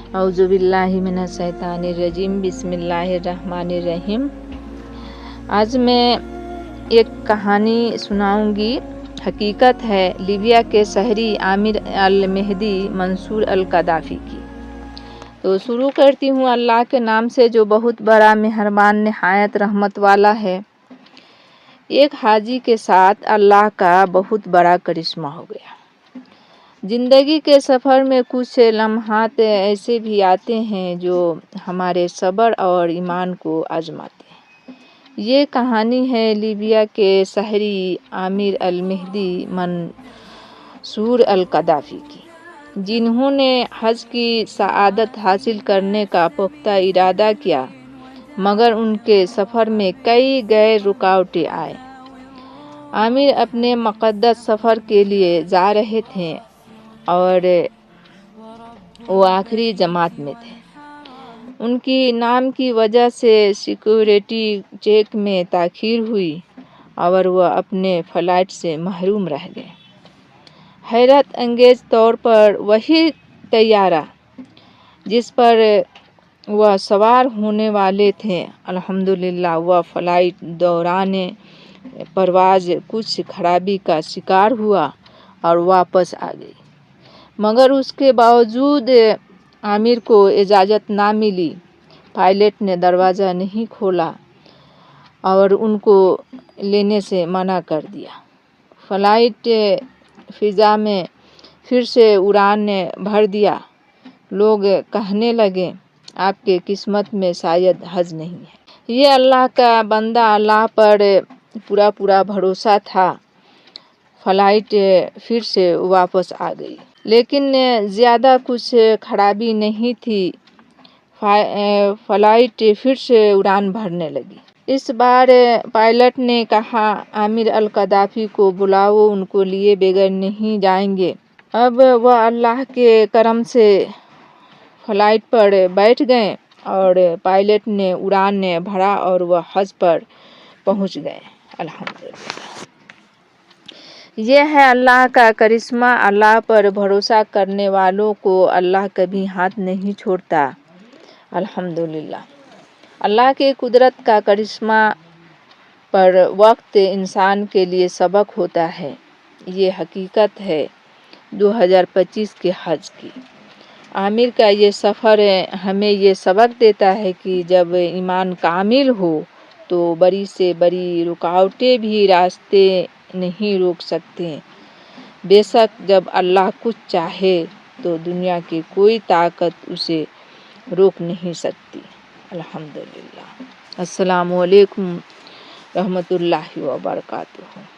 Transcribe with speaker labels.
Speaker 1: اعوذ باللہ من الشیطان الرجیم، بسم اللہ الرحمن الرحیم۔ آج میں ایک کہانی سناؤں گی۔ حقیقت ہے لیبیا کے شہری عامر المہدی منصور القذافی کی۔ تو شروع کرتی ہوں اللہ کے نام سے جو بہت بڑا مہربان نہایت رحمت والا ہے۔ ایک حاجی کے ساتھ اللہ کا بہت بڑا کرشمہ ہو گیا۔ زندگی کے سفر میں کچھ لمحات ایسے بھی آتے ہیں جو ہمارے صبر اور ایمان کو آزماتے ہیں۔ یہ کہانی ہے لیبیا کے شہری عامر المہدی منصور القذافی کی، جنہوں نے حج کی سعادت حاصل کرنے کا پختہ ارادہ کیا، مگر ان کے سفر میں کئی غیر رکاوٹیں آئیں۔ عامر اپنے مقدس سفر کے لیے جا رہے تھے اور وہ آخری جماعت میں تھے۔ ان کی نام کی وجہ سے سیکیورٹی چیک میں تاخیر ہوئی اور وہ اپنے فلائٹ سے محروم رہ گئے۔ حیرت انگیز طور پر وہی طیارہ جس پر وہ سوار ہونے والے تھے، الحمدللہ وہ فلائٹ دوران پرواز کچھ خرابی کا شکار ہوا اور واپس آ گئی، مگر اس کے باوجود عامر کو اجازت نہ ملی۔ پائلٹ نے دروازہ نہیں کھولا اور ان کو لینے سے منع کر دیا۔ فلائٹ فضا میں پھر سے اڑان بھر دیا۔ لوگ کہنے لگے، آپ کے قسمت میں شاید حج نہیں ہے۔ یہ اللہ کا بندہ اللہ پر پورا بھروسہ تھا۔ فلائٹ پھر سے واپس آ گئی، لیکن زیادہ کچھ خرابی نہیں تھی۔ فلائٹ پھر سے اڑان بھرنے لگی۔ اس بار پائلٹ نے کہا، عامر القذافی کو بلاؤ، ان کو لیے بغیر نہیں جائیں گے۔ اب وہ اللہ کے کرم سے فلائٹ پر بیٹھ گئے اور پائلٹ نے اڑان بھرا اور وہ حج پر پہنچ گئے، الحمدللہ۔ یہ ہے اللہ کا کرشمہ۔ اللہ پر بھروسہ کرنے والوں کو اللہ کبھی ہاتھ نہیں چھوڑتا، الحمدللہ۔ اللہ کی قدرت کا کرشمہ پر وقت انسان کے لیے سبق ہوتا ہے۔ یہ حقیقت ہے 2025 کے حج کی۔ عامر کا یہ سفر ہمیں یہ سبق دیتا ہے کہ جب ایمان کامل ہو تو بڑی سے بڑی رکاوٹیں بھی راستے نہیں روک سکتے۔ بے شک جب اللہ کچھ چاہے تو دنیا کی کوئی طاقت اسے روک نہیں سکتی، الحمدللہ۔ السلام علیکم رحمۃ اللہ وبرکاتہ۔